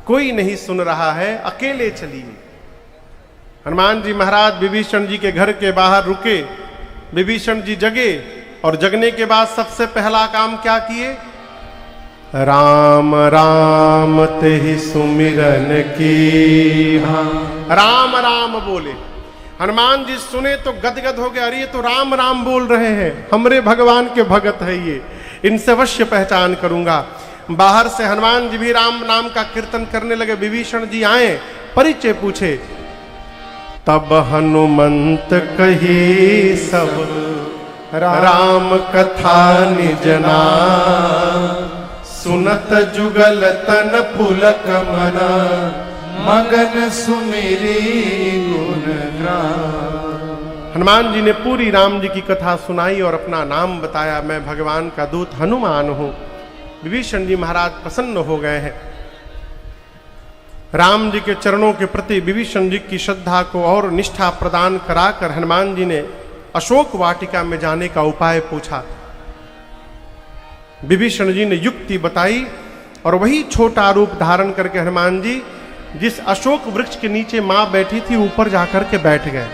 कोई नहीं सुन रहा है, अकेले चलिए। हनुमान जी महाराज विभीषण जी के घर के बाहर रुके। विभीषण जी जगे और जगने के बाद सबसे पहला काम क्या किए? राम राम तेहि सुमिरन की, राम राम बोले। हनुमान जी सुने तो गदगद हो गए, अरे ये तो राम राम बोल रहे हैं, हमरे भगवान के भगत है ये, इनसे अवश्य पहचान करूंगा। बाहर से हनुमान जी भी राम नाम का कीर्तन करने लगे। विभीषण जी आए, परिचय पूछे। तब हनुमंत कही सब राम कथा निज नाम, सुनत जुगल तन पुलक मना, मगन सुमिरी गुण ग्राम। हनुमान जी ने पूरी राम जी की कथा सुनाई और अपना नाम बताया, मैं भगवान का दूत हनुमान हूं। विभीषण जी महाराज प्रसन्न हो गए हैं। राम जी के चरणों के प्रति विभीषण जी की श्रद्धा को और निष्ठा प्रदान कराकर हनुमान जी ने अशोक वाटिका में जाने का उपाय पूछा। विभीषण जी ने युक्ति बताई और वही छोटा रूप धारण करके हनुमान जी जिस अशोक वृक्ष के नीचे मां बैठी थी ऊपर जाकर के बैठ गए।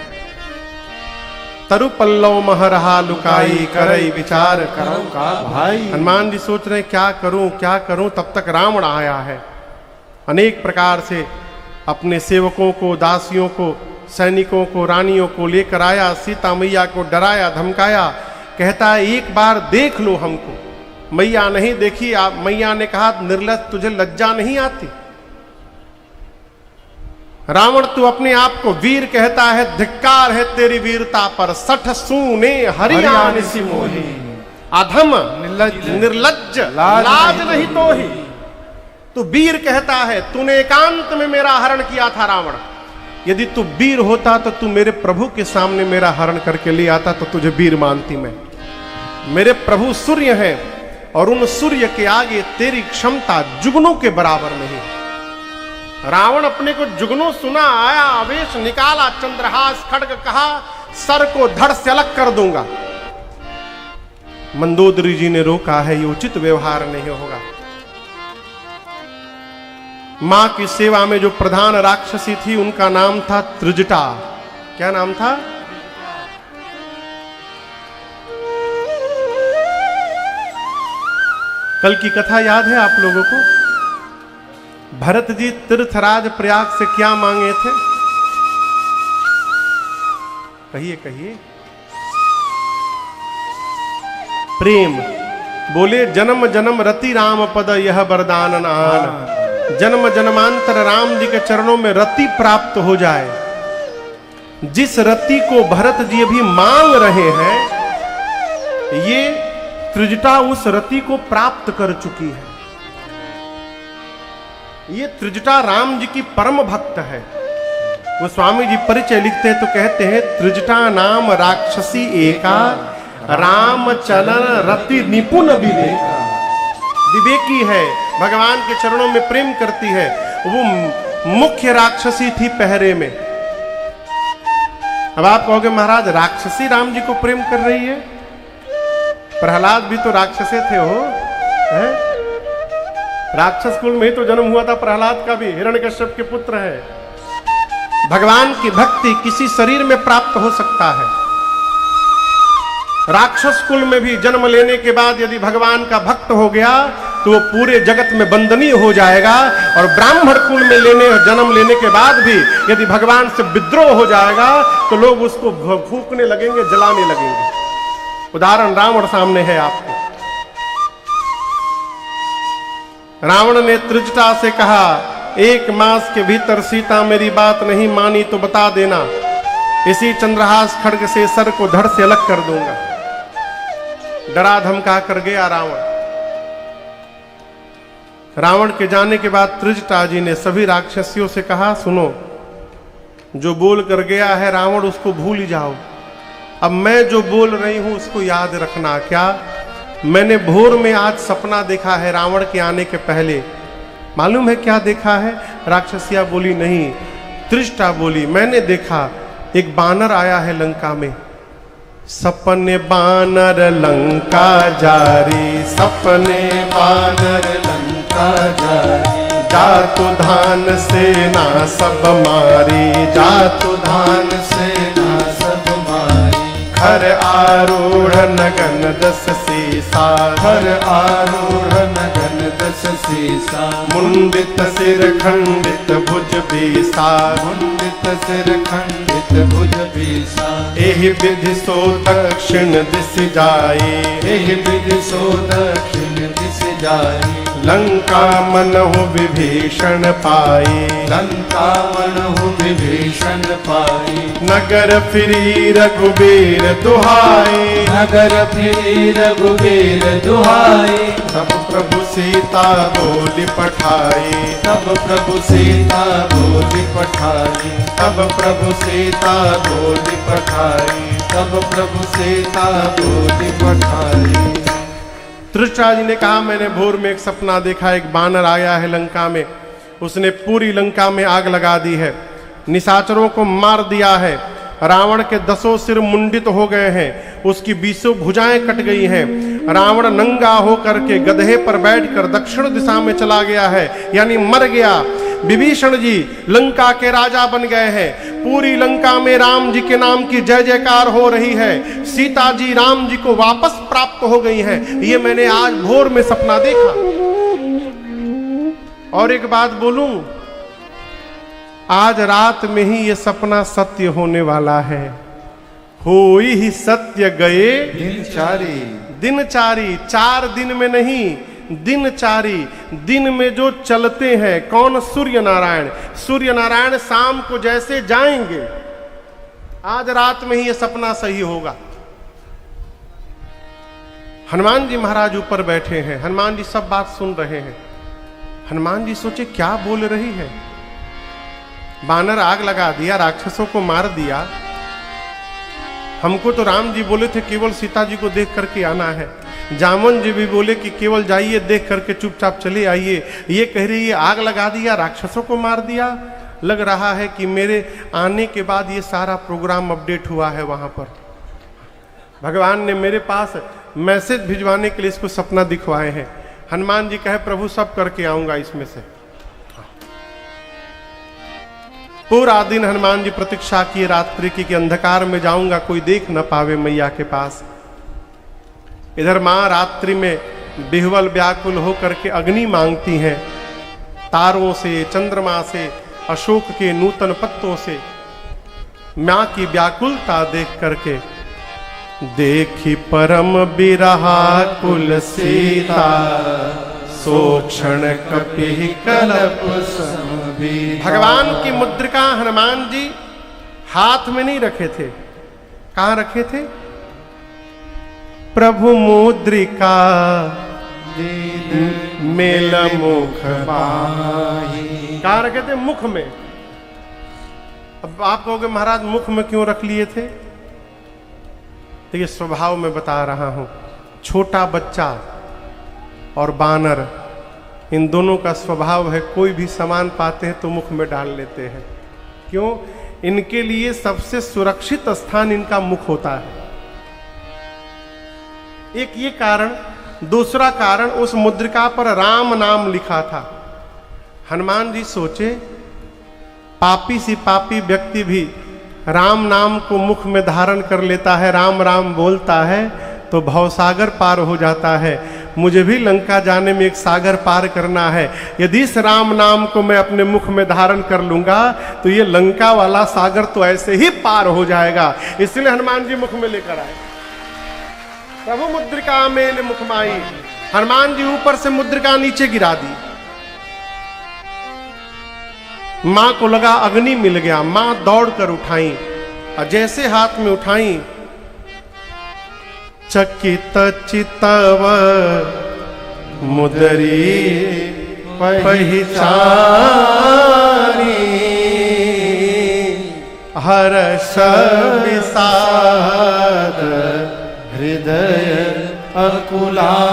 तरु पल्लव मह रहा लुकाई, करई विचार करो का भाई। हनुमान जी सोच रहे क्या करूं, तब तक रावण आया है। अनेक प्रकार से अपने सेवकों को, दासियों को, सैनिकों को, रानियों को लेकर आया। सीता मैया को डराया, धमकाया, कहता है एक बार देख लो हमको। मैया नहीं देखी। मैया ने कहा निर्लज्ज, तुझे लज्जा नहीं आती? रावण तू अपने आप को वीर कहता है, धिक्कार है तेरी वीरता पर। सठ सूने हरियाण सी मोही, अधम निर्लज्ज लाज नहीं तो ही। तू वीर कहता है, तूने एकांत में मेरा हरण किया था रावण। यदि तू वीर होता तो तू मेरे प्रभु के सामने मेरा हरण करके ले आता तो तुझे वीर मानती मैं। मेरे प्रभु सूर्य हैं और उन सूर्य के आगे तेरी क्षमता जुगनों के बराबर नहीं। रावण अपने को जुगनों सुना, आया, आवेश निकाला, चंद्रहास खड्ग कहा, सर को धड़ से अलग कर दूंगा। मंदोदरी जी ने रोका है, ये उचित व्यवहार नहीं होगा। मां की सेवा में जो प्रधान राक्षसी थी उनका नाम था त्रिजटा। क्या नाम था? कल की कथा याद है आप लोगों को? भरत जी तीर्थराज प्रयाग से क्या मांगे थे? कहिए कहिए। प्रेम। बोले जन्म जन्म रति राम पद यह वरदान आन। जन्म जन्मांतर राम जी के चरणों में रति प्राप्त हो जाए। जिस रति को भरत जी अभी मांग रहे हैं, ये त्रिजटा उस रति को प्राप्त कर चुकी है। ये त्रिजटा राम जी की परम भक्त है। वो स्वामी जी परिचय लिखते हैं तो कहते हैं, त्रिजटा नाम राक्षसी एका, राम चलन रति निपुण विवेका। विवेकी है, भगवान के चरणों में प्रेम करती है। वो मुख्य राक्षसी थी पहरे में। अब आप कहोगे महाराज राक्षसी राम जी को प्रेम कर रही है? प्रहलाद भी तो राक्षसे थे हो, है? राक्षस कुल में ही तो जन्म हुआ था प्रहलाद का भी, हिरण्यकश्यप के पुत्र है। भगवान की भक्ति किसी शरीर में प्राप्त हो सकता है। राक्षस कुल में भी जन्म लेने के बाद यदि भगवान का भक्त हो गया तो वो पूरे जगत में वंदनीय हो जाएगा। और ब्राह्मण कुल में जन्म लेने के बाद भी यदि भगवान से विद्रोह हो जाएगा तो लोग उसको फूंकने लगेंगे, जलाने लगेंगे। उदाहरण रावण सामने है आपको। रावण ने त्रिजटा से कहा, एक मास के भीतर सीता मेरी बात नहीं मानी तो बता देना, इसी चंद्रहास खड्ग से सर को धड़ से अलग कर दूंगा। डरा धमका कर गया रावण। रावण के जाने के बाद त्रिजटा जी ने सभी राक्षसियों से कहा, सुनो, जो बोल कर गया है रावण उसको भूल ही जाओ। अब मैं जो बोल रही हूं उसको याद रखना। क्या? मैंने भोर में आज सपना देखा है रावण के आने के पहले। मालूम है क्या देखा है? राक्षसिया बोली नहीं। त्रिजटा बोली, मैंने देखा एक बानर आया है लंका में। सपने बानर लंका जारी, सपने बानर लंका जारी, जातु धान सेना सब मारी, जातु धान सेना सब मारी। खर आरूढ़ नगन दस सीसा, खर आरूढ़ नगन दस सीसा। मुंडित सिर खंडित भुज बीसा, मुंडित सिर खंडित भुज बीसा। एहि विधि सो दक्षिण दिस जाई, एहि विधि सो दक्षिण दिस जाई। लंका मनहु विभीषण पाई, लंका मनहु विभीषण पाई। नगर फिरी रघुबीर दुहाई, नगर फिरी रघुबीर दुहाई। तब प्रभु सीता बोली पठाई, तब प्रभु सीता बोली पठाई। तब प्रभु सीता बोली पठाई, तब प्रभु सीता बोली पठाई। धृतराज जी ने कहा, मैंने भोर में एक सपना देखा, एक बानर आया है लंका में, उसने पूरी लंका में आग लगा दी है, निशाचरों को मार दिया है, रावण के 10 सिर मुंडित हो गए हैं, उसकी 20 भुजाएं कट गई हैं। रावण नंगा होकर के गधे पर बैठकर दक्षिण दिशा में चला गया है, यानी मर गया। विभीषण जी लंका के राजा बन गए हैं, पूरी लंका में राम जी के नाम की जय जयकार हो रही है, सीता जी राम जी को वापस प्राप्त हो गई हैं। ये मैंने आज भोर में सपना देखा। और एक बात बोलूं, आज रात में ही ये सपना सत्य होने वाला है। होई ही सत्य गए दिनचारी। दिनचारी, 4 दिन में नहीं, दिनचारी। दिन में जो चलते हैं कौन? सूर्य नारायण। सूर्य नारायण शाम को जैसे जाएंगे, आज रात में ही ये सपना सही होगा। हनुमान जी महाराज ऊपर बैठे हैं, हनुमान जी सब बात सुन रहे हैं। हनुमान जी सोचे क्या बोल रही है, बानर आग लगा दिया, राक्षसों को मार दिया, हमको तो राम जी बोले थे केवल सीता जी को देख करके आना है, जामन जी भी बोले कि केवल जाइए देख करके चुपचाप चले आइए, ये कह रही है आग लगा दिया, राक्षसों को मार दिया। लग रहा है कि मेरे आने के बाद ये सारा प्रोग्राम अपडेट हुआ है वहां पर। भगवान ने मेरे पास मैसेज भिजवाने के लिए इसको सपना दिखवाए हैं। हनुमान जी कहे प्रभु सब करके आऊंगा इसमें से। पूरा दिन हनुमान जी प्रतीक्षा किए रात्रि की अंधकार में जाऊंगा, कोई देख न पावे मैया के पास। इधर मां रात्रि में बिहवल व्याकुल होकर के अग्नि मांगती हैं, तारों से, चंद्रमा से, अशोक के नूतन पत्तों से। मां की व्याकुलता देख करके देखी परम बिरहा कुल सीता, सोक्षण कपि कलप समबीता। भगवान की मुद्रिका हनुमान जी हाथ में नहीं रखे थे, कहां रखे थे? प्रभु मुद्रिका मेल मुख बाही। कहां रखे थे? मुख में। अब आप कहोगे महाराज मुख में क्यों रख लिए थे? तो ये स्वभाव में बता रहा हूं। छोटा बच्चा और बानर, इन दोनों का स्वभाव है, कोई भी सामान पाते हैं तो मुख में डाल लेते हैं। क्यों? इनके लिए सबसे सुरक्षित स्थान इनका मुख होता है। एक ये कारण। दूसरा कारण, उस मुद्रिका पर राम नाम लिखा था। हनुमान जी सोचे पापी सी पापी व्यक्ति भी राम नाम को मुख में धारण कर लेता है, राम राम बोलता है तो भवसागर पार हो जाता है। मुझे भी लंका जाने में एक सागर पार करना है। यदि इस राम नाम को मैं अपने मुख में धारण कर लूंगा तो ये लंका वाला सागर तो ऐसे ही पार हो जाएगा। इसलिए हनुमान जी मुख में लेकर आए। प्रभु मुद्रिका मेल मुख माई। हनुमान जी ऊपर से मुद्रिका नीचे गिरा दी। मां को लगा अग्नि मिल गया, मां दौड़कर उठाई और जैसे हाथ में उठाई, चकित चितव मुदरी पहचानी, हर्ष विषाद हृदय अकुलानी।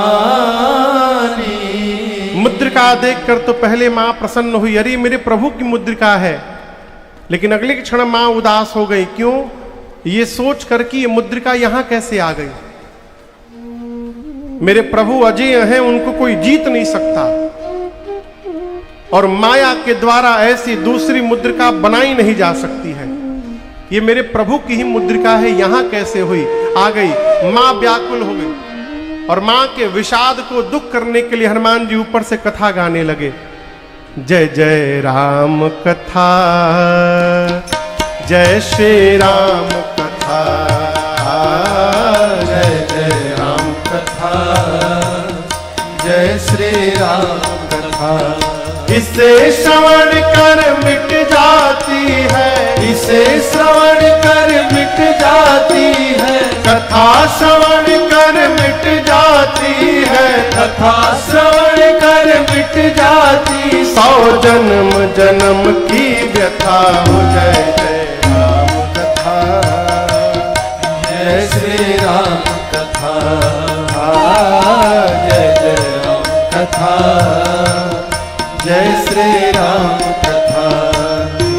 मुद्रिका देखकर तो पहले मां प्रसन्न हुई, अरे मेरे प्रभु की मुद्रिका है। लेकिन अगले क्षण मां उदास हो गई। क्यों? ये सोच कर कि ये मुद्रिका यहां कैसे आ गई। मेरे प्रभु अजय हैं, उनको कोई जीत नहीं सकता। और माया के द्वारा ऐसी दूसरी मुद्रिका बनाई नहीं जा सकती है। ये मेरे प्रभु की ही मुद्रिका है, यहां कैसे हुई? आ गई। मां व्याकुल हो गई और मां के विषाद को दुख करने के लिए हनुमान जी ऊपर से कथा गाने लगे। जय जय राम कथा, जय श्री राम कथा, जय जय राम कथा, जय श्री राम कथा। इसे श्रवण कर मिट जाती है, इसे श्रवण कर मिट जाती है, कथा श्रवण कर मिट जाती है, कथा श्रवण कर मिट जाती। 100 जन्म जन्म की व्यथा हो। जय जय राम कथा, जय श्री राम कथा, जय जय राम कथा, जय श्री राम कथा।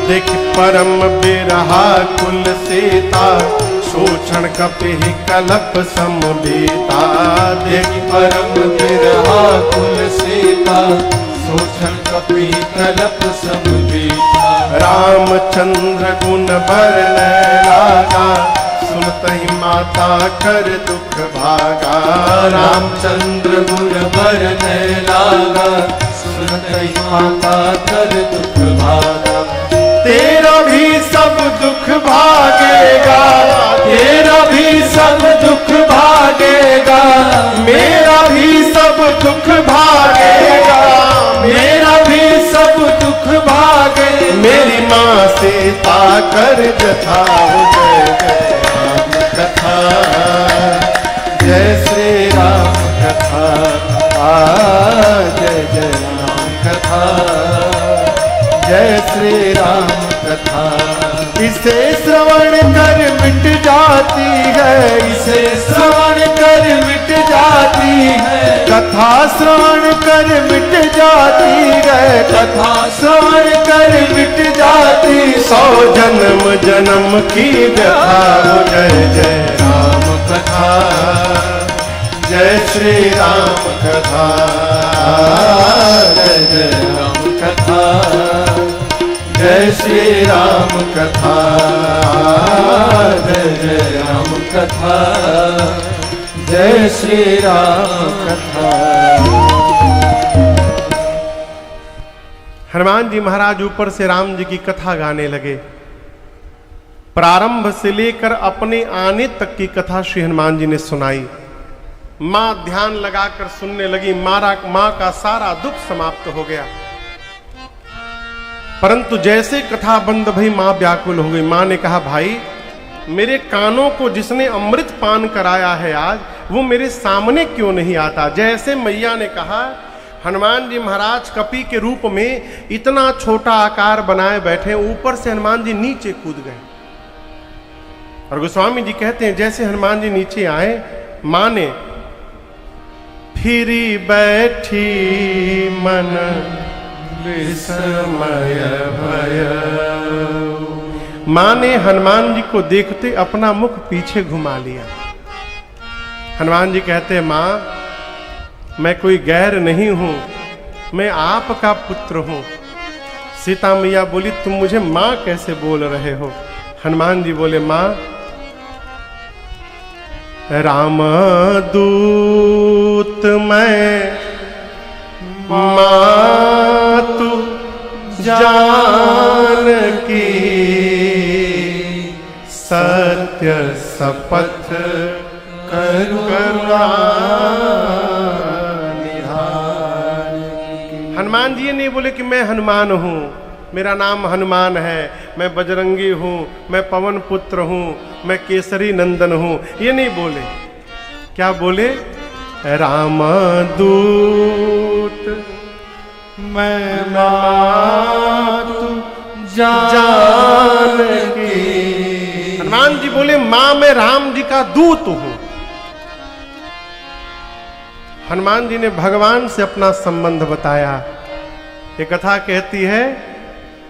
देख परम बिरहा कुल सीता, शोषण कपि कलप समबीता। देख परम बिरहा कुल सीता, शोषण कपि कलप समबीता। रामचंद्र गुण बरनय लागा, सुनतहि माता कर दुख भागा। रामचंद्र गुण बरनय लागा, सुनतहि माता कर दुख भागा। तेरा भी सब दुख भागेगा, तेरा भी सब दुख भागेगा, मेरा भी सब दुख भागेगा, मेरा भी सब दुख भागे। मेरी माँ सीता कर जथा। जय जय राम कथा, जय श्री राम कथा, जय जय राम कथा, जय श्री राम कथा। इसे श्रवण कर मिट जाती है, इसे श्रवण कर मिट जाती है, कथा श्रवण कर मिट जाती है, कथा श्रवण कर मिट जाती। 100 जन्म जन्म की व्यथा हो। जय जय राम कथा, जय श्री राम कथा, जय जय राम कथा, जय श्री राम कथा, जय जय राम कथा, जय श्री राम कथा। हनुमान जी महाराज ऊपर से राम जी की कथा गाने लगे। प्रारंभ से लेकर अपने आने तक की कथा श्री हनुमान जी ने सुनाई। मां ध्यान लगाकर सुनने लगी। मां का सारा दुख समाप्त हो गया। परंतु जैसे कथा बंद भई मां व्याकुल हो गई। मां ने कहा, भाई मेरे कानों को जिसने अमृत पान कराया है आज, वो मेरे सामने क्यों नहीं आता? जैसे मैया ने कहा, हनुमान जी महाराज कपि के रूप में इतना छोटा आकार बनाए बैठे, ऊपर से हनुमान जी नीचे कूद गए। और गोस्वामी जी कहते हैं, जैसे हनुमान जी नीचे आए, मां ने फिरी बैठी मन विस्मय भय। मां ने हनुमान जी को देखते अपना मुख पीछे घुमा लिया। हनुमान जी कहते, मां मैं कोई गैर नहीं हूं, मैं आपका पुत्र हूं। सीता मैया बोली, तुम मुझे मां कैसे बोल रहे हो? हनुमान जी बोले, मां राम दूत मैं, मातु जानकी, सत्य शपथ करुणा निधान। हनुमान जी ये नहीं बोले कि मैं हनुमान हूं, मेरा नाम हनुमान है, मैं बजरंगी हूं, मैं पवन पुत्र हूं, मैं केसरी नंदन हूं, ये नहीं बोले। क्या बोले? राम दूत मैं मातु जानकी। हनुमान जी बोले, मां मैं राम जी का दूत हूं। हनुमान जी ने भगवान से अपना संबंध बताया। ये कथा कहती है,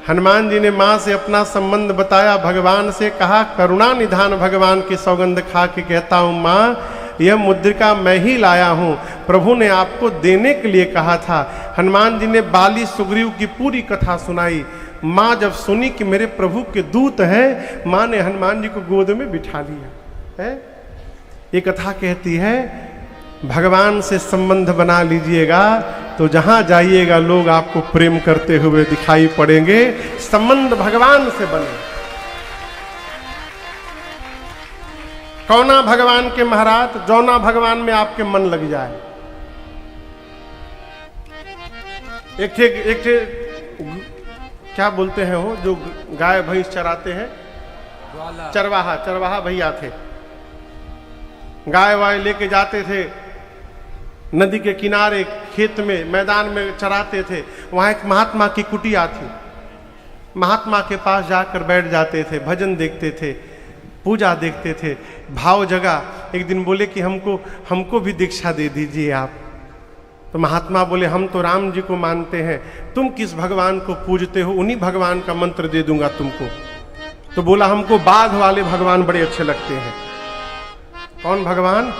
हनुमान जी ने मां से अपना संबंध बताया, भगवान से कहा, करुणा निधान भगवान की सौगंध खा के कहता हूं, मां यह मुद्रिका मैं ही लाया हूं, प्रभु ने आपको देने के लिए कहा था। हनुमान जी ने बाली सुग्रीव की पूरी कथा सुनाई। माँ जब सुनी कि मेरे प्रभु के दूत हैं, माँ ने हनुमान जी को गोद में बिठा लिया है। ये कथा कहती है भगवान से संबंध बना लीजिएगा तो जहां जाइएगा लोग आपको प्रेम करते हुए दिखाई पड़ेंगे। संबंध भगवान से बने। कौना भगवान के महाराज, जौना भगवान में आपके मन लग जाए। एक क्या बोलते हैं वो जो गाय भैंस चराते हैं, चरवाहा भैया थे। गाय वाय लेके जाते थे नदी के किनारे, खेत में, मैदान में चराते थे। वहां एक महात्मा की कुटिया थी। महात्मा के पास जाकर बैठ जाते थे, भजन देखते थे, पूजा देखते थे। भाव जगा। एक दिन बोले कि हमको भी दीक्षा दे दीजिए आप। तो महात्मा बोले हम तो राम जी को मानते हैं, तुम किस भगवान को पूजते हो, उन्हीं भगवान का मंत्र दे दूंगा तुमको। तो बोला हमको बाघ वाले भगवान बड़े अच्छे लगते हैं। कौन भगवान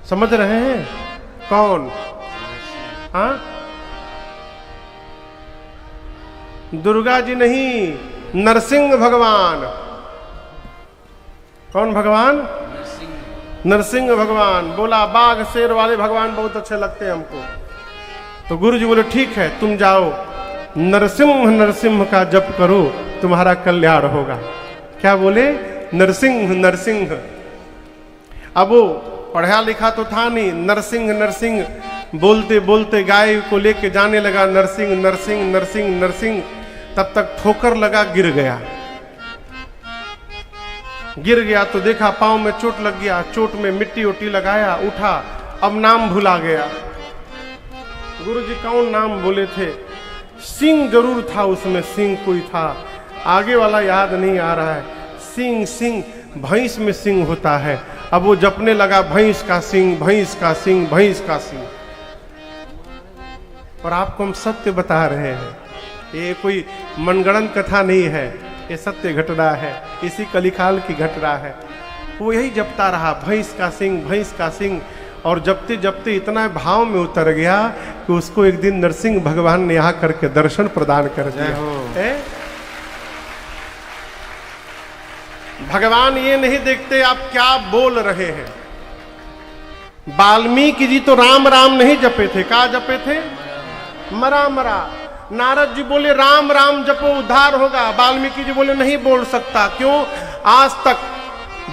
समझ रहे हैं? कौन? हाँ, दुर्गा जी नहीं, नरसिंह भगवान। कौन भगवान? नरसिंह भगवान। बोला बाघ शेर वाले भगवान बहुत अच्छे लगते हैं हमको। तो गुरु जी बोले ठीक है तुम जाओ, नरसिंह नरसिंह का जप करो, तुम्हारा कल्याण होगा। क्या बोले? नरसिंह नरसिंह। अब वो पढ़ा लिखा तो था नहीं, नरसिंह नरसिंह बोलते बोलते गाय को लेके जाने लगा, नरसिंह नरसिंह नरसिंह नरसिंह। तब तक ठोकर लगा, गिर गया। गिर गया तो देखा पांव में चोट लग गया, चोट में मिट्टी ओटी लगाया, उठा, अब नाम भुला गया। गुरुजी कौन नाम बोले थे? सिंह जरूर था उसमें, सिंह कोई था, आगे वाला याद नहीं आ रहा है। सिंह सिंह, भैंस में सिंह होता है। अब वो जपने लगा भैंस का सिंह, भैंस का सिंह, भैंस का सिंह। और आपको हम सत्य बता रहे हैं, ये कोई मनगढ़ंत कथा नहीं है, ये सत्य घटना है, इसी कलिकाल की घटना है। वो यही जपता रहा भैंस का सिंह, भैंस का सिंह। और जपते जपते इतना भाव में उतर गया कि उसको एक दिन नरसिंह भगवान ने यहाँ करके दर्शन प्रदान कर दिया। भगवान ये नहीं देखते आप क्या बोल रहे हैं। वाल्मीकि जी तो राम राम नहीं जपे थे, क्या जपे थे? मरा मरा। नारद जी बोले राम राम जपो उद्धार होगा। वाल्मीकि जी बोले नहीं बोल सकता। क्यों? आज तक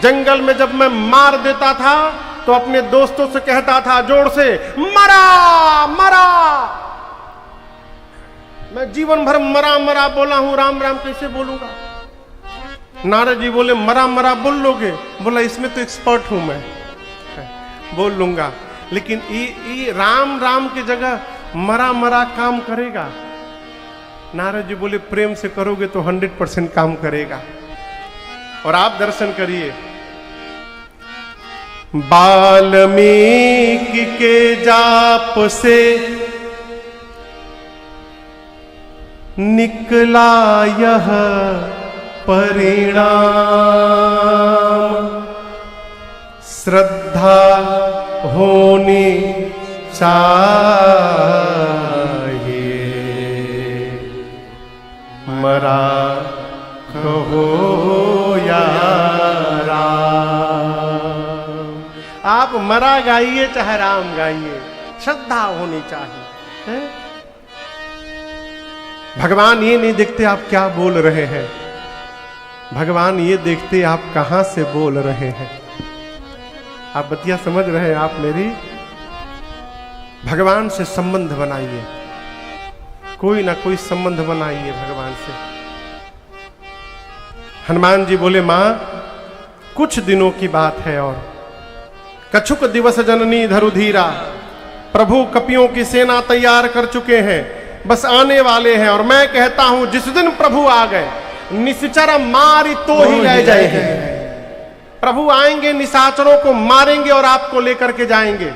जंगल में जब मैं मार देता था तो अपने दोस्तों से कहता था जोर से, मरा मरा। मैं जीवन भर मरा मरा बोला हूं, राम राम कैसे बोलूंगा? नारद जी बोले मरा मरा बोल लोगे? बोला इसमें तो एक्सपर्ट हूं मैं, बोल लूंगा। लेकिन ये राम राम की जगह मरा मरा काम करेगा? नारद जी बोले प्रेम से करोगे तो 100% काम करेगा। और आप दर्शन करिए, वाल्मीकि के जाप से निकला यह परिणाम, श्रद्धा होनी चाहिए, मरा कहो या राम। आप मरा गाइए चाहे राम गाइए, श्रद्धा होनी चाहिए है? भगवान ये नहीं देखते आप क्या बोल रहे हैं, भगवान ये देखते आप कहां से बोल रहे हैं। आप बतिया समझ रहे हैं आप मेरी? भगवान से संबंध बनाइए, कोई ना कोई संबंध बनाइए भगवान से। हनुमान जी बोले मां कुछ दिनों की बात है और कछुक दिवस जननी धरुधीरा, प्रभु कपियों की सेना तैयार कर चुके हैं, बस आने वाले हैं। और मैं कहता हूं जिस दिन प्रभु आ गए निश्चर मारी तो ही रह जाएंगे। प्रभु आएंगे, निशाचरों को मारेंगे और आपको लेकर के जाएंगे।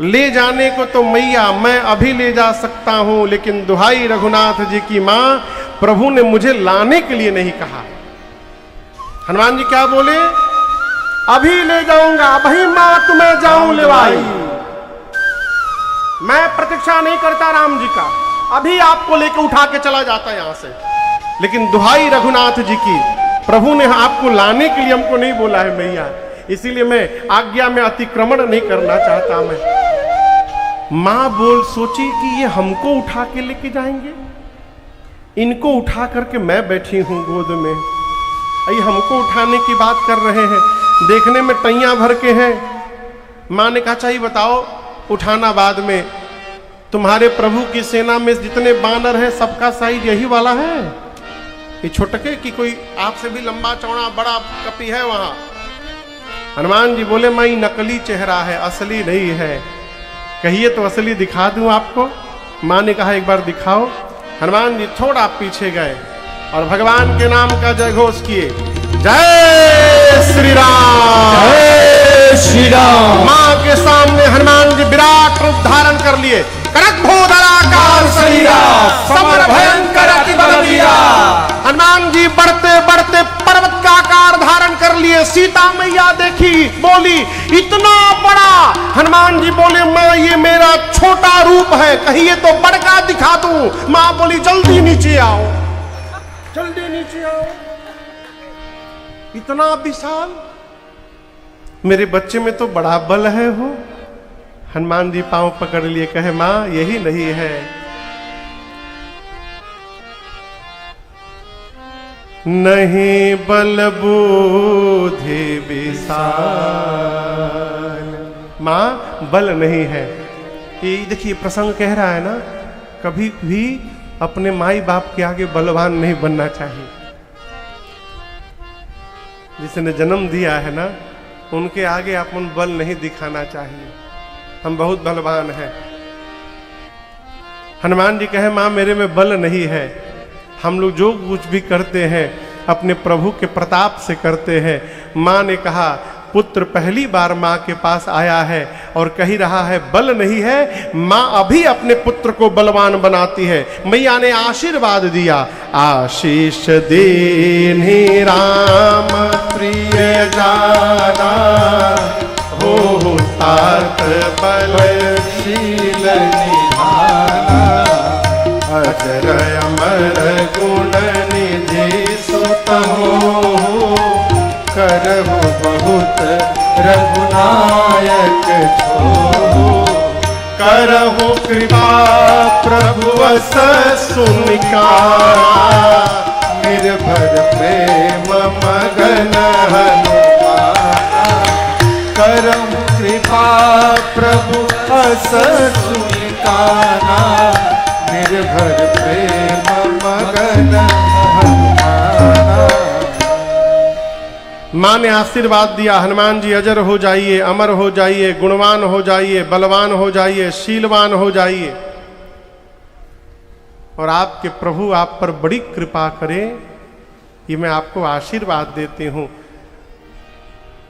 ले जाने को तो मैया मैं अभी ले जा सकता हूं, लेकिन दुहाई रघुनाथ जी की मां, प्रभु ने मुझे लाने के लिए नहीं कहा। हनुमान जी क्या बोले? अभी ले जाऊंगा, अभी मां तुम्हें जाऊं लेवाई। मैं प्रतीक्षा नहीं करता राम जी का, अभी आपको लेके उठा के चला जाता यहां से। लेकिन दुहाई रघुनाथ जी की, प्रभु ने आपको लाने के लिए हमको नहीं बोला है मैया, इसीलिए मैं आज्ञा में अतिक्रमण नहीं करना चाहता। मैं मां बोल सोची कि ये हमको उठा के लेके जाएंगे, इनको उठा करके मैं बैठी हूं गोद में, ये हमको उठाने की बात कर रहे हैं, देखने में टैया भर के हैं। मां ने कहा चाहिए बताओ, उठाना बाद में, तुम्हारे प्रभु की सेना में जितने बानर हैं सबका साइज यही वाला है, ये छोटके की कोई आपसे भी लंबा चौड़ा बड़ा कपी है वहां। हनुमान जी बोले मां नकली चेहरा है, असली नहीं है, कहिए तो असली दिखा दूं आपको। मां ने कहा एक बार दिखाओ। हनुमान जी थोड़ा पीछे गए और भगवान के नाम का जय घोष किए, जय श्री राम, जय श्री राम। मां के सामने हनुमान जी विराट रूप धारण कर लिए, करकभूधराकार शरीरा, समर भयंकर अति बलवीरा। हनुमान जी बढ़ते बढ़ते पर्वत का आकार धारण कर लिए। सीता मैया देखी, बोली इतना बड़ा। हनुमान जी बोले मां ये मेरा छोटा रूप है, कहिए तो बड़का दिखा दूं। मां बोली जल्दी नीचे आओ, जल्दी नीचे आओ। इतना विशाल, मेरे बच्चे में तो बड़ा बल है हो। हनुमान जी पांव पकड़ लिए, कहे मां यही नहीं है, नहीं बल बुद्धि विशाल। मां बल नहीं है। ये देखिए प्रसंग कह रहा है ना, कभी भी अपने माई बाप के आगे बलवान नहीं बनना चाहिए। जिसने जन्म दिया है ना, उनके आगे अपन बल नहीं दिखाना चाहिए, हम बहुत बलवान हैं। हनुमान जी कहे मां मेरे में बल नहीं है, हम लोग जो कुछ भी करते हैं अपने प्रभु के प्रताप से करते हैं। मां ने कहा पुत्र पहली बार मां के पास आया है और कही रहा है बल नहीं है, मां अभी अपने पुत्र को बलवान बनाती है। मैया ने आशीर्वाद दिया, आशीष दीन्हि राम प्रिय जाना, हो तात बलशील निधाना, अजर अमर गुण निधि सुत हो, करहु बहुत रघुनायक छो, करहु कृपा प्रभु अस सुनिकारा, निर्भर प्रेम मगन हनुमाना, करहु कृपा प्रभु अस सुनिकारा, निर्भर प्रेम मगन हनुमाना। मां ने आशीर्वाद दिया, हनुमान जी अजर हो जाइए, अमर हो जाइए, गुणवान हो जाइए, बलवान हो जाइए, शीलवान हो जाइए, और आपके प्रभु आप पर बड़ी कृपा करें, ये मैं आपको आशीर्वाद देती हूं।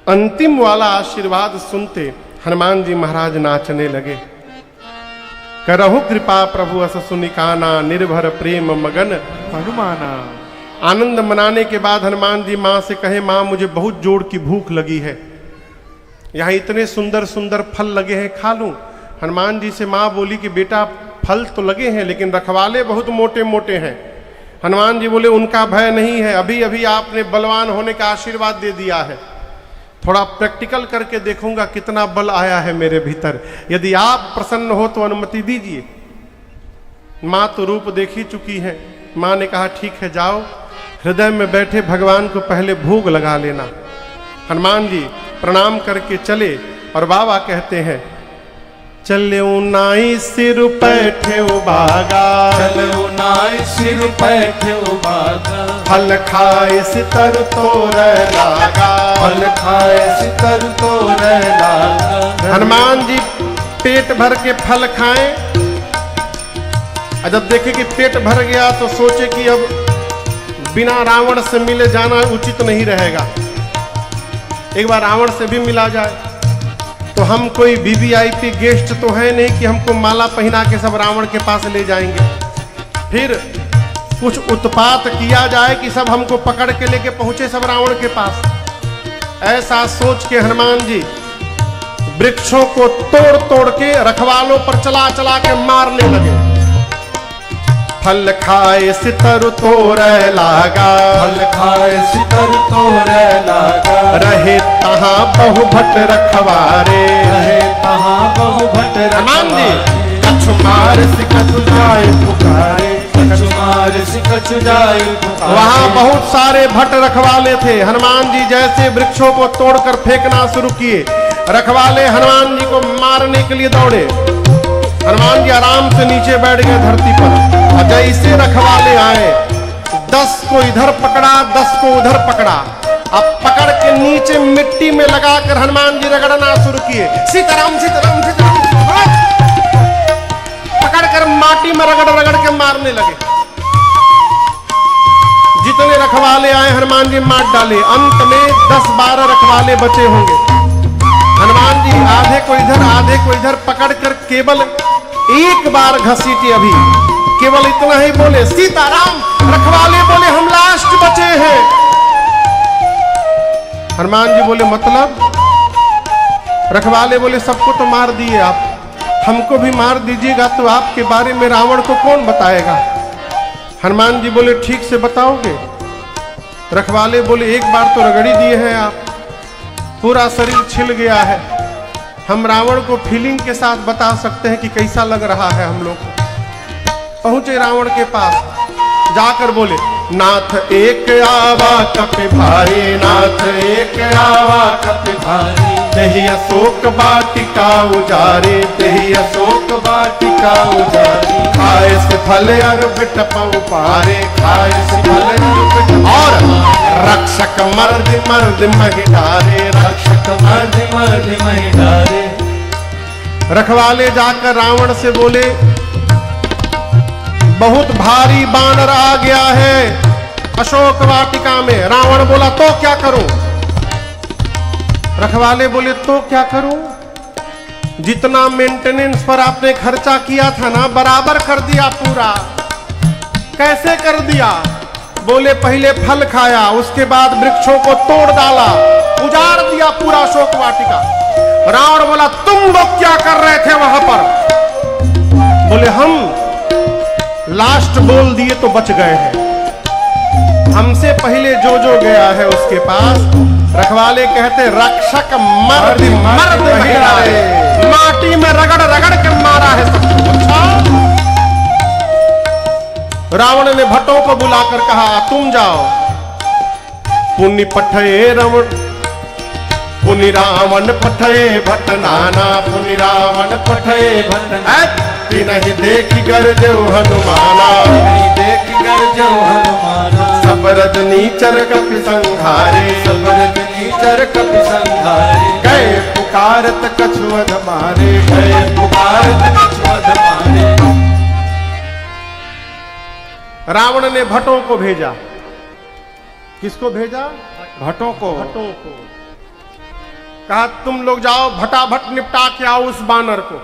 अंतिम वाला आशीर्वाद सुनते हनुमान जी महाराज नाचने लगे। करहु कृपा प्रभु अस सुनिकाना, निर्भर प्रेम मगन हनुमाना। आनंद मनाने के बाद हनुमान जी मां से कहे मां मुझे बहुत जोर की भूख लगी है, यहाँ इतने सुंदर सुंदर फल लगे हैं, खा लूं। हनुमान जी से मां बोली कि बेटा फल तो लगे हैं लेकिन रखवाले बहुत मोटे मोटे हैं। हनुमान जी बोले उनका भय नहीं है, अभी अभी आपने बलवान होने का आशीर्वाद दे दिया है, थोड़ा प्रैक्टिकल करके देखूंगा कितना बल आया है मेरे भीतर, यदि आप प्रसन्न हो तो अनुमति दीजिए। मां तो रूप देख ही चुकी है। मां ने कहा ठीक है जाओ, हृदय में बैठे भगवान को पहले भोग लगा लेना। हनुमान जी प्रणाम करके चले और बाबा कहते हैं चले नाई सिर पैठे बागा, चलो नाई सिर पैठे बागा, फल खाए सितर तोर लागा, फल खाए सितर तोर लागा। हनुमान जी पेट भर के फल खाएं, और जब देखे कि पेट भर गया तो सोचे कि अब बिना रावण से मिले जाना उचित नहीं रहेगा, एक बार रावण से भी मिला जाए। तो हम कोई वीवीआईपी गेस्ट तो है नहीं कि हमको माला पहना के सब रावण के पास ले जाएंगे, फिर कुछ उत्पात किया जाए कि सब हमको पकड़ के लेके पहुंचे सब रावण के पास। ऐसा सोच के हनुमान जी वृक्षों को तोड़ तोड़ के रखवालों पर चला चला के मारने लगे। फल खाए सितर तोड़े लागा, फल खाए सितर तोड़े लागा, रहे तहां बहु भट रखवारे, रहे तहां बहु भट हनुमान जी रखवारे, कछु मार कछु जाए पुकारे, कछु मार कछु जाए पुकारे। वहां बहुत सारे भट रखवाले थे। हनुमान जी जैसे वृक्षों को तोड़कर फेंकना शुरू किए, रखवाले हनुमान जी को मारने के लिए दौड़े। हनुमान जी आराम से नीचे बैठ गए धरती पर, और जैसे रखवाले आए 10 को इधर पकड़ा, 10 को उधर पकड़ा। अब पकड़ के नीचे मिट्टी में लगाकर हनुमान जी रगड़ना शुरू किए, सीताराम सीताराम सीताराम, पकड़कर माटी में रगड़ रगड़ के मारने लगे। जितने रखवाले आए हनुमान जी मार डाले। अंत में 10-12 रखवाले बचे होंगे। हनुमान जी आधे को इधर आधे को इधर पकड़कर केवल एक बार घसीटे, अभी केवल इतना ही बोले, सीताराम। रखवाले बोले, हम लास्ट बचे हैं। हनुमान जी बोले, मतलब? रखवाले बोले, सबको तो मार दिए आप, हमको भी मार दीजिएगा तो आपके बारे में रावण को कौन बताएगा? हनुमान जी बोले, ठीक से बताओगे? रखवाले बोले, एक बार तो रगड़ी दिए हैं आप, पूरा शरीर छिल गया है। हम रावण को फीलिंग के साथ बता सकते हैं कि कैसा लग रहा है हम लोग को। पहुंचे रावण के पास, जाकर बोले, नाथ एक आवा कपि भारी, नाथ एक आवा कपि भारी, तेहि अशोक वाटिका उजारे, तेहि अशोक वाटिका उजारे, खाए से फल अर बिटपउ पारे, खाए से फल अर बिटपउ, और रक्षक मर्द मर्द महि डारे, रक्षक मर्द मर्द महि डारे। रखवाले जाकर रावण से बोले, बहुत भारी बानर आ गया है अशोक वाटिका में। रावण बोला, तो क्या करूं? रखवाले बोले, तो क्या करूं? जितना मेंटेनेंस पर आपने खर्चा किया था ना, बराबर कर दिया पूरा। कैसे कर दिया? बोले, पहले फल खाया, उसके बाद वृक्षों को तोड़ डाला, उजाड़ दिया पूरा अशोक वाटिका। रावण बोला, तुम लोग क्या कर रहे थे वहां पर? बोले, हम लास्ट बोल दिए तो बच गए हैं, हमसे पहले जो जो गया है उसके पास। रखवाले कहते, रक्षक मर्द मर्द महिलाए, माटी में रगड़ रगड़ के मारा है सबको। अच्छा, रावण ने भट्टों को बुलाकर कहा, तुम जाओ, पुण्य पठये रावण, पुनि रावण पठये भट्ट नाना, पुनि रावण पठये भट्ट नाना, नहीं देख गरजो हनुमाना, नहीं देख गरजो हनुमाना, सब रजनीचर कपि संघारे, सब रजनीचर कपि संघारे, गए पुकारत कछुअध मारे, गए पुकारत कछुअध मारे। रावण ने भट्टों को भेजा। किसको भेजा? भट्टों को। भट्टों को कहा, तुम लोग जाओ भटाभट निपटा के आओ उस बानर को।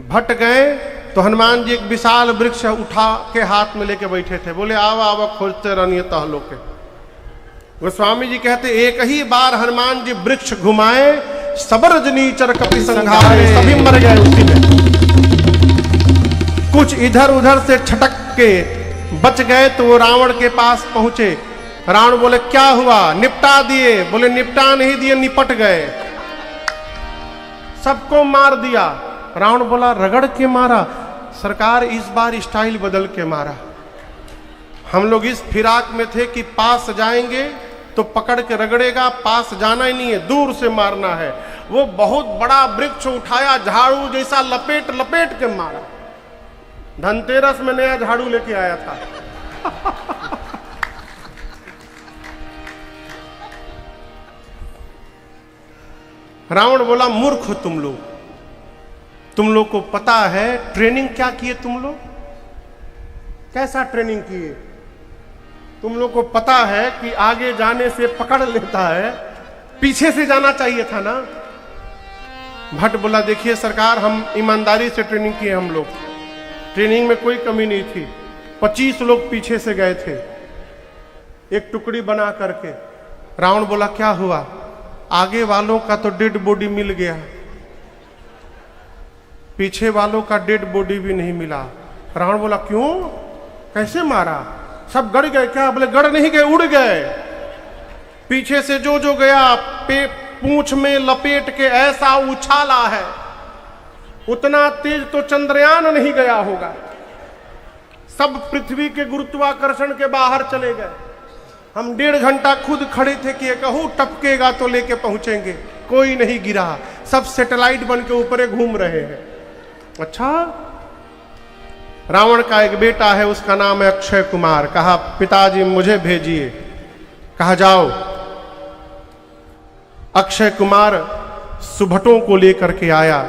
भट गए तो हनुमान जी एक विशाल वृक्ष उठा के हाथ में लेके बैठे थे। बोले, आवा आवा खोजते रहिए तहलो के। गोस्वामी जी कहते, एक ही बार हनुमान जी वृक्ष घुमाए, सब रजनीचर कपि संघारे, सभी मर गए उसी में। कुछ इधर उधर से छटक के बच गए तो वो रावण के पास पहुंचे। रावण बोले, क्या हुआ? निपटा दिए? बोले, निपटा नहीं दिए, निपट गए, सबको मार दिया। रावण बोला, रगड़ के मारा? सरकार, इस बार स्टाइल बदल के मारा। हम लोग इस फिराक में थे कि पास जाएंगे तो पकड़ के रगड़ेगा, पास जाना ही नहीं है, दूर से मारना है। वो बहुत बड़ा वृक्ष उठाया, झाड़ू जैसा लपेट लपेट के मारा। धनतेरस में नया झाड़ू लेके आया था। रावण बोला, मूर्ख हो तुम लोग को पता है ट्रेनिंग क्या किए तुम लोग? कैसा ट्रेनिंग किए? तुम लोग को पता है कि आगे जाने से पकड़ लेता है, पीछे से जाना चाहिए था ना। भट्ट बोला, देखिए सरकार, हम ईमानदारी से ट्रेनिंग किए, हम लोग ट्रेनिंग में कोई कमी नहीं थी। 25 लोग पीछे से गए थे, एक टुकड़ी बना करके रावण बोला क्या हुआ? आगे वालों का तो डेड बॉडी मिल गया, पीछे वालों का डेड बॉडी भी नहीं मिला। रावण बोला क्यों, कैसे मारा? सब गड़ गए क्या? बोले गड़ नहीं गए, उड़ गए। पीछे से जो जो गया पूंछ में लपेट के ऐसा उछाला है, उतना तेज तो चंद्रयान नहीं गया होगा। सब पृथ्वी के गुरुत्वाकर्षण के बाहर चले गए। हम 1.5 घंटा खुद खड़े थे कि कहूं टपकेगा तो लेके पहुंचेंगे, कोई नहीं गिरा। सब सैटेलाइट बन के ऊपर घूम रहे हैं। अच्छा, रावण का एक बेटा है, उसका नाम है अक्षय कुमार। कहा पिताजी मुझे भेजिए। कहा जाओ। अक्षय कुमार सुभटों को लेकर के आया।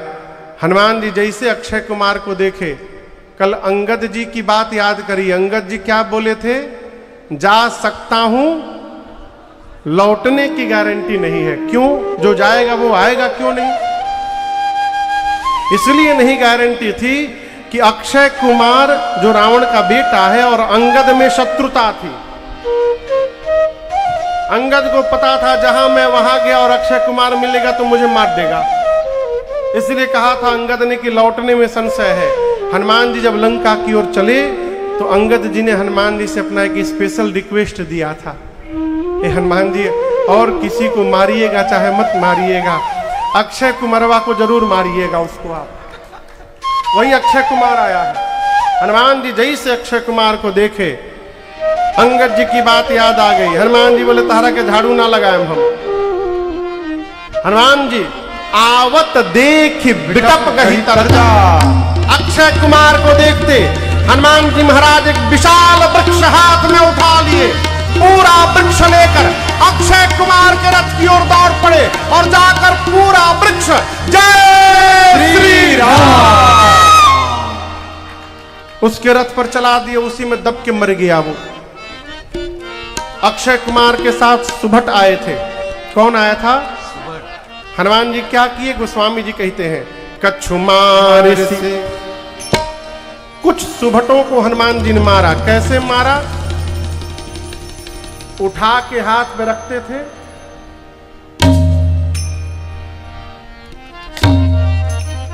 हनुमान जी जैसे अक्षय कुमार को देखे, कल अंगद जी की बात याद करी। अंगद जी क्या बोले थे? जा सकता हूं, लौटने की गारंटी नहीं है। क्यों? जो जाएगा वो आएगा, क्यों नहीं? इसलिए नहीं गारंटी थी कि अक्षय कुमार जो रावण का बेटा है और अंगद में शत्रुता थी। अंगद को पता था जहां मैं वहां गया और अक्षय कुमार मिलेगा तो मुझे मार देगा। इसलिए कहा था अंगद ने कि लौटने में संशय है। हनुमान जी जब लंका की ओर चले तो अंगद जी ने हनुमान जी से अपना एक स्पेशल रिक्वेस्ट दिया था, ए हनुमान जी और किसी को मारिएगा चाहे मत मारिएगा, अक्षय कुमारवा को जरूर मारिएगा उसको आप। वही अक्षय कुमार आया है। हनुमान जी जैसे अक्षय कुमार को देखे, अंगद जी की बात याद आ गई। हनुमान जी बोले तारा के झाड़ू ना लगाए हम। हनुमान जी आवत देख बिटप गही तरजा। अक्षय कुमार को देखते हनुमान जी महाराज एक विशाल वृक्ष हाथ में उठा लिए, पूरा वृक्ष लेकर अक्षय कुमार के रथ की ओर दौड़ पड़े और जाकर पूरा वृक्ष जय श्री राम उसके रथ पर चला दिए। उसी में दब के मर गया वो। अक्षय कुमार के साथ सुभट आए थे। कौन आया था? हनुमान जी क्या किए? गोस्वामी जी कहते हैं कछु मार से। कुछ सुभटों को हनुमान जी ने मारा। कैसे मारा? उठा के हाथ में रखते थे,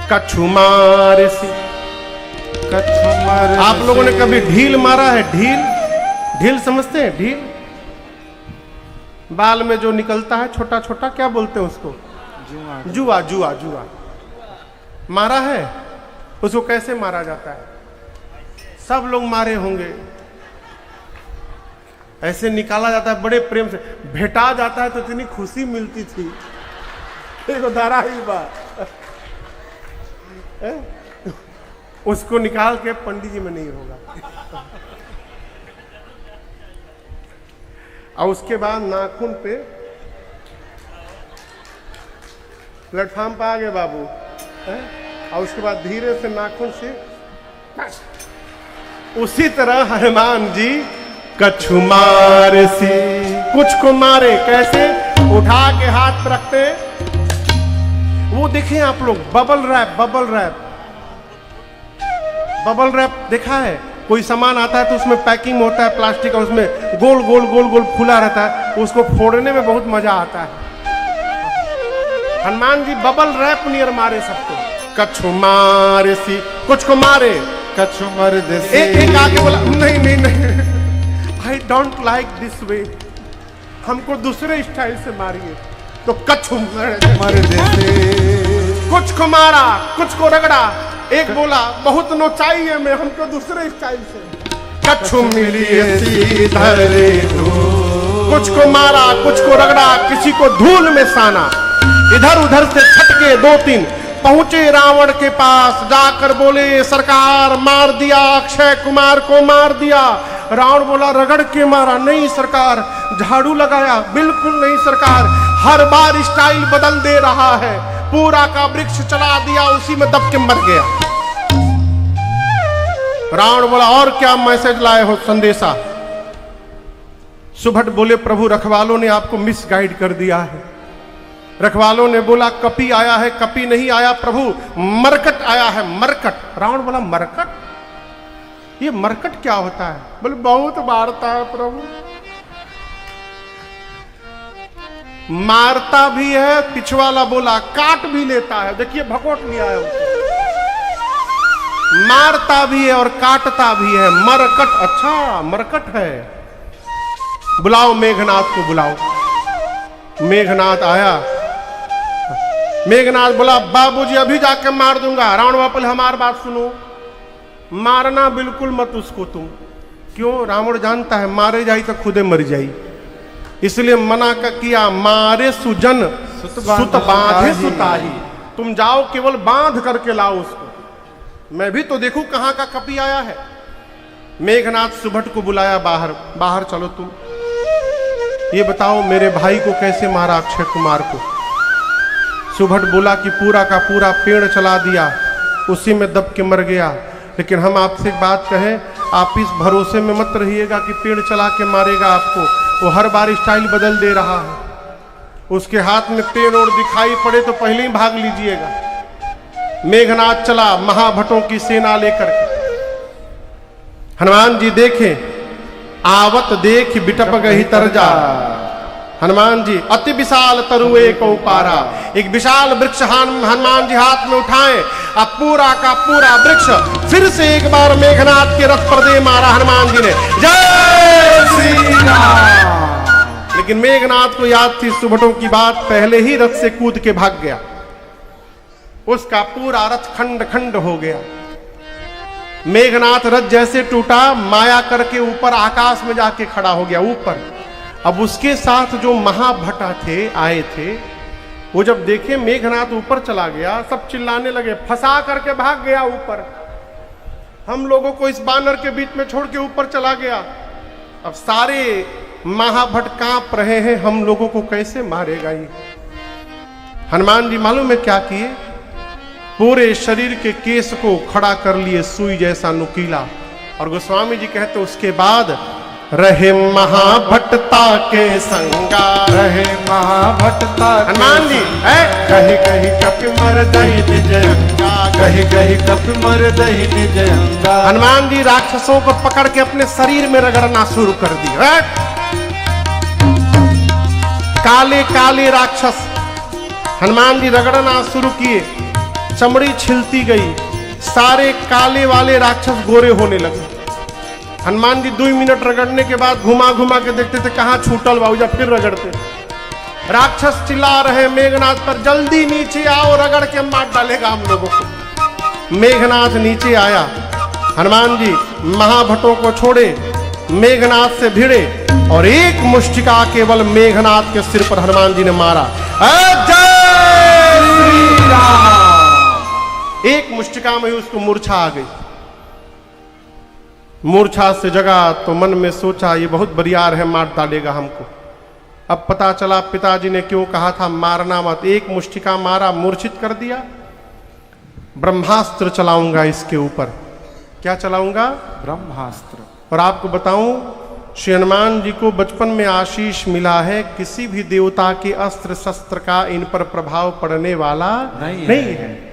कछु मार से। कछु मार। आप लोगों ने कभी ढील मारा है? ढील, ढील समझते हैं? ढील बाल में जो निकलता है छोटा छोटा, क्या बोलते हैं उसको? जुआ। जुआ जुआ मारा है? उसको कैसे मारा जाता है? सब लोग मारे होंगे। ऐसे निकाला जाता है बड़े प्रेम से, भेटा जाता है तो इतनी खुशी मिलती थी। देखो धारा ही बात, उसको निकाल के पंडित जी में नहीं होगा। और उसके बाद नाखून पे, प्लेटफॉर्म पे आ गए बाबू, और उसके बाद धीरे से नाखून से, उसी तरह हनुमान जी कछु मार से कुछ को मारे। कैसे? उठा के हाथ पर रखते। वो देखें आप लोग, bubble wrap. Bubble wrap, bubble wrap देखा है? कोई सामान आता है तो उसमें पैकिंग होता है प्लास्टिक का, उसमें गोल गोल गोल गोल फूला रहता है, उसको फोड़ने में बहुत मजा आता है। Hanuman ji bubble wrap near मारे सबको। कछु मारे सी, कुछ को मारे। कछु मर देसे। एक आके बोला नहीं नहीं नहीं, I don't like this way, हमको दूसरे स्टाइल से मारिए। तो कछु मर देसे। कुछ को मारा, कुछ को रगड़ा। एक बोला बहुत नोचाई है मैं, हमको दूसरे स्टाइल से। कछु मिली धरे कुछ को मारा, कुछ को रगड़ा, किसी को धूल में साना। इधर उधर से छटके 2-3 पहुंचे रावण के पास, जाकर बोले सरकार मार दिया, अक्षय कुमार को मार दिया। रावण बोला रगड़ के मारा? नहीं सरकार। झाड़ू लगाया? बिल्कुल नहीं सरकार। हर बार स्टाइल बदल दे रहा है। पूरा का वृक्ष चला दिया, उसी में दब के मर गया। रावण बोला और क्या मैसेज लाए हो संदेशा? सुभट बोले प्रभु रखवालों ने आपको मिसगाइड कर दिया है। रखवालों ने बोला कपी आया है, कपी नहीं आया प्रभु, मरकट आया है, मरकट। रावण बोला मरकट? ये मरकट क्या होता है? बोले बहुत मारता है प्रभु। मारता भी है, पिछवाला बोला काट भी लेता है। देखिए भगवत नहीं आया, मारता भी है और काटता भी है। मरकट, अच्छा मरकट है। बुलाओ मेघनाथ को, बुलाओ। मेघनाथ आया। मेघनाथ बोला बाबूजी अभी जाके मार दूंगा। रावण बापल हमारी बात सुनो, मारना बिल्कुल मत उसको तुम। क्यों? रावण जानता है मारे जाई तो खुदे मर जाई, इसलिए मना का किया। मारे सुजन सुत बांधे सुताही। तुम जाओ केवल बांध करके लाओ उसको, मैं भी तो देखूं कहां का कपी आया है। मेघनाथ सुभट को बुलाया बाहर। बाहर चलो तुम, ये बताओ मेरे भाई को कैसे मारा अक्षय कुमार को। सुभट बोला कि पूरा का पूरा पेड़ चला दिया, उसी में दब के मर गया। लेकिन हम आपसे एक बात कहें, आप इस भरोसे में मत रहिएगा कि पेड़ चला के मारेगा आपको। वो हर बार स्टाइल बदल दे रहा है। उसके हाथ में पेड़ और दिखाई पड़े तो पहले ही भाग लीजिएगा। मेघनाथ चला महाभटों की सेना लेकर के। हनुमान जी देखे, आवत देख बिटप गही तरजा। हनुमान जी अति विशाल तरुए को पारा। एक विशाल वृक्ष हनुमान जी हाथ में उठाए, अब पूरा का पूरा वृक्ष फिर से एक बार मेघनाथ के रथ पर दे मारा हनुमान जी ने। जय श्री राम। लेकिन मेघनाथ को याद थी सुभटों की बात, पहले ही रथ से कूद के भाग गया। उसका पूरा रथ खंड खंड हो गया। मेघनाथ रथ जैसे टूटा, माया करके ऊपर आकाश में जाके खड़ा हो गया ऊपर। अब उसके साथ जो महाभटा थे आए थे, वो जब देखे मेघनाथ ऊपर चला गया, सब चिल्लाने लगे, फंसा करके भाग गया ऊपर, हम लोगों को इस बानर के बीच में छोड़ के ऊपर चला गया। अब सारे महाभट कांप रहे हैं, हम लोगों को कैसे मारेगा ये। हनुमान जी मालूम है क्या किए? पूरे शरीर के केस को खड़ा कर लिए सुई जैसा नुकीला। और गोस्वामी जी कहते उसके बाद रहे महाभटता के संगा। रहे महाभटता हनुमान जी कही कही कपि मर दही निज अंगा। कही कही कपि मर दही निज अंगा। हनुमान जी राक्षसों को पकड़ के अपने शरीर में रगड़ना शुरू कर दिया। काले काले राक्षस हनुमान जी रगड़ना शुरू किए, चमड़ी छिलती गई, सारे काले वाले राक्षस गोरे होने लगे। हनुमान जी 2 मिनट रगड़ने के बाद घुमा घुमा के देखते थे कहां छूटल बाबूजा, फिर रगड़ते। राक्षस चिल्ला रहे मेघनाथ पर, जल्दी नीचे आओ, रगड़ के मार डालेगा हम लोगों को। मेघनाथ नीचे आया, हनुमान जी महाभटों को छोड़े, मेघनाथ से भिड़े और एक मुष्टिका केवल मेघनाथ के सिर पर हनुमान जी ने मारा। जय श्री राम। एक मुष्टिका में ही उसको मूर्छा आ गई। मूर्छा से जगा तो मन में सोचा ये बहुत बरियार है, मार डालेगा हमको। अब पता चला पिताजी ने क्यों कहा था मारना मत। एक मुष्टिका मारा, मूर्छित कर दिया। ब्रह्मास्त्र चलाऊंगा इसके ऊपर। क्या चलाऊंगा? ब्रह्मास्त्र। और आपको बताऊं, श्री हनुमान जी को बचपन में आशीष मिला है, किसी भी देवता के अस्त्र शस्त्र का इन पर प्रभाव पड़ने वाला नहीं है।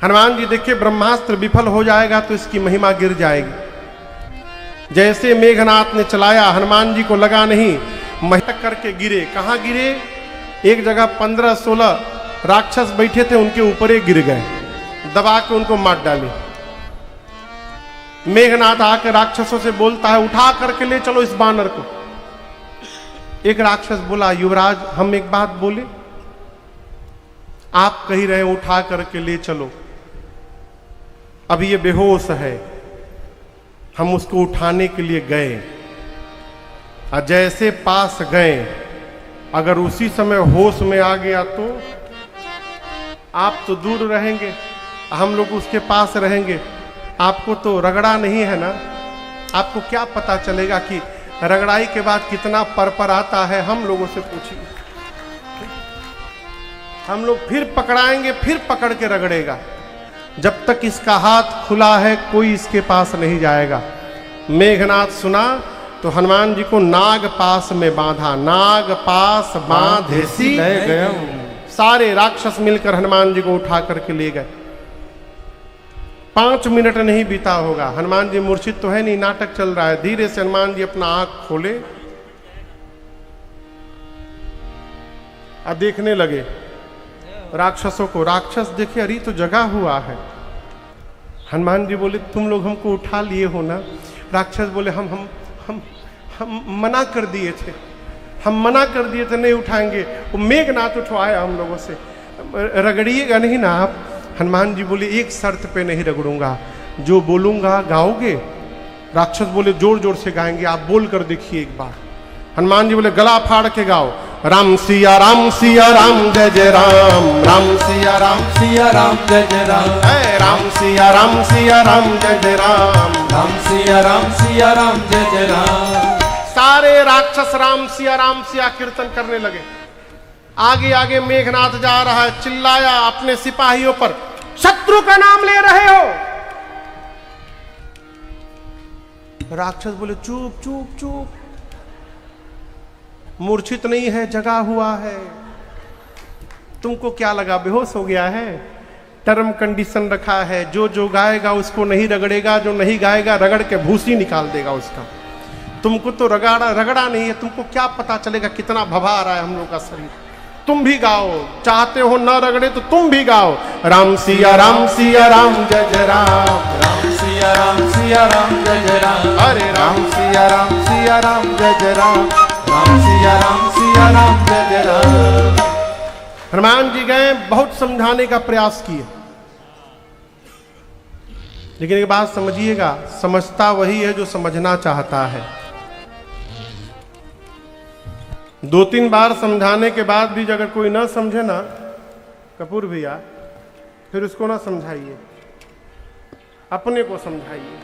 हनुमान जी देखिए, ब्रह्मास्त्र विफल हो जाएगा तो इसकी महिमा गिर जाएगी। जैसे मेघनाथ ने चलाया, हनुमान जी को लगा नहीं, महक करके गिरे। कहां गिरे? एक जगह 15-16 राक्षस बैठे थे, उनके ऊपर ही गिर गए, दबा के उनको मार डाले। मेघनाथ आकर राक्षसों से बोलता है, उठा करके ले चलो इस बानर को। एक राक्षस बोला, युवराज हम एक बात बोले, आप कही रहे उठा करके ले चलो, अब ये बेहोश है। हम उसको उठाने के लिए गए और जैसे पास गए, अगर उसी समय होश में आ गया तो आप तो दूर रहेंगे, हम लोग उसके पास रहेंगे, आपको तो रगड़ा नहीं है ना, आपको क्या पता चलेगा कि रगड़ाई के बाद कितना पर आता है। हम लोगों से पूछिए, हम लोग फिर पकड़ाएंगे, फिर पकड़ के रगड़ेगा। जब तक इसका हाथ खुला है कोई इसके पास नहीं जाएगा। मेघनाथ सुना तो हनुमान जी को नाग पास में बांधा। नाग पास बांधेसी ले गए। सारे राक्षस मिलकर हनुमान जी को उठा करके ले गए। 5 मिनट नहीं बीता होगा, हनुमान जी मूर्छित तो है नहीं, नाटक चल रहा है। धीरे से हनुमान जी अपना आंख खोले, अब देखने लगे राक्षसों को। राक्षस देखे अरे तो जगा हुआ है। हनुमान जी बोले तुम लोग हमको उठा लिए हो ना। राक्षस बोले हम मना कर दिए थे, हम मना कर दिए थे नहीं उठाएंगे। वो मेघनाथ उठवाया हम लोगों से, रगड़िएगा नहीं ना आप। हनुमान जी बोले एक शर्त पे नहीं रगड़ूंगा, जो बोलूंगा गाओगे। राक्षस बोले जोर जोर से गाएंगे, आप बोल कर देखिए एक बार। हनुमान जी बोले गला फाड़ के गाओ, राम सिया राम जय जय राम, राम सिया राम जय जय राम, राम सिया राम जय जय राम, राम सिया राम जय जय राम। सारे राक्षस राम सिया कीर्तन करने लगे। आगे आगे मेघनाथ जा रहा है, चिल्लाया अपने सिपाहियों पर, शत्रु का नाम ले रहे हो। राक्षस बोले चुप चुप चुप, मूर्छित नहीं है, जगा हुआ है। तुमको क्या लगा बेहोश हो गया है? टर्म कंडीशन रखा है, जो गाएगा उसको नहीं रगड़ेगा, जो नहीं गाएगा रगड़ के भूसी निकाल देगा उसका। तुमको तो रगड़ा नहीं है, तुमको क्या पता चलेगा कितना भभा आ रहा है हम लोग का शरीर। तुम भी गाओ, चाहते हो न रगड़े तो तुम भी गाओ, राम सिया राम जय जय राम, राम सिया राम जय जय राम, अरे राम सिया राम जय जय राम, राम सिया राम जय जय राम। हनुमान जी गए, बहुत समझाने का प्रयास किए, लेकिन एक बात समझिएगा, समझता वही है जो समझना चाहता है। 2-3 बार समझाने के बाद भी अगर कोई ना समझे ना कपूर भैया, फिर उसको ना समझाइए, अपने को समझाइए।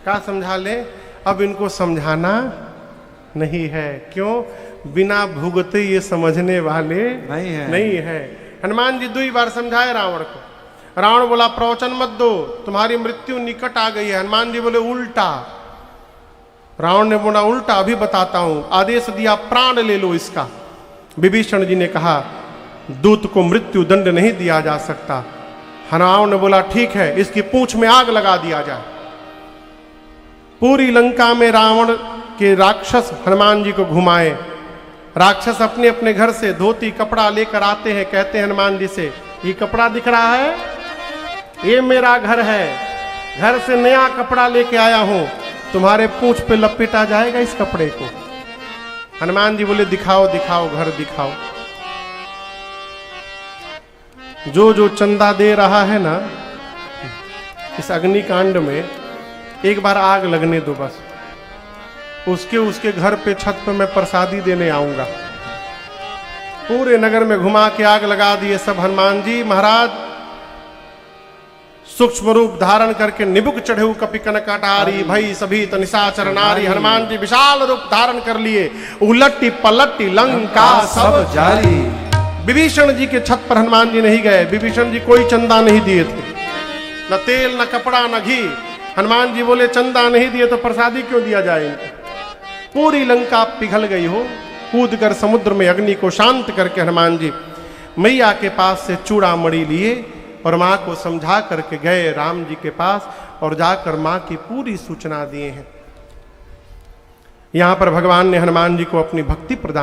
क्या समझा ले? अब इनको समझाना नहीं है। क्यों? बिना भुगते ये समझने वाले नहीं है। हनुमान जी 2 बार समझाए रावण को। रावण बोला प्रवचन मत दो, तुम्हारी मृत्यु निकट आ गई है। हनुमान जी बोले उल्टा। रावण ने बोला उल्टा, अभी बताता हूं। आदेश दिया प्राण ले लो इसका। विभीषण जी ने कहा दूत को मृत्यु दंड नहीं दिया जा सकता। रावण ने बोला ठीक है, इसकी पूंछ में आग लगा दिया जाए। पूरी लंका में रावण के राक्षस हनुमान जी को घुमाए। राक्षस अपने अपने घर से धोती कपड़ा लेकर आते हैं, कहते हैं हनुमान जी से ये कपड़ा दिख रहा है, ये मेरा घर है, घर से नया कपड़ा लेके आया हूं, तुम्हारे पूंछ पे लपेटा जाएगा इस कपड़े को। हनुमान जी बोले दिखाओ दिखाओ, घर दिखाओ। जो चंदा दे रहा है ना इस अग्निकांड में, एक बार आग लगने दो बस, उसके घर पे छत पे मैं प्रसादी देने आऊंगा। पूरे नगर में घुमा के आग लगा दिए सब। हनुमान जी महाराज सूक्ष्म रूप धारण करके निबुक चढ़े कपि कनकटारी भई सभी निशाचर नारी। हनुमान जी विशाल रूप धारण कर लिए, उलटी पलटी लंका सब जारी। विभीषण जी के छत पर हनुमान जी नहीं गए। विभीषण जी कोई चंदा नहीं दिए थे, न तेल न कपड़ा न घी। हनुमान जी बोले चंदा नहीं दिए तो प्रसादी क्यों दिया जाए इनको। पूरी लंका पिघल गई हो। कूद कर समुद्र में अग्नि को शांत करके हनुमान जी मैया के पास से चूड़ामणि लिए और माँ को समझा करके गए राम जी के पास, और जाकर माँ की पूरी सूचना दिए हैं। यहां पर भगवान ने हनुमान जी को अपनी भक्ति प्रदान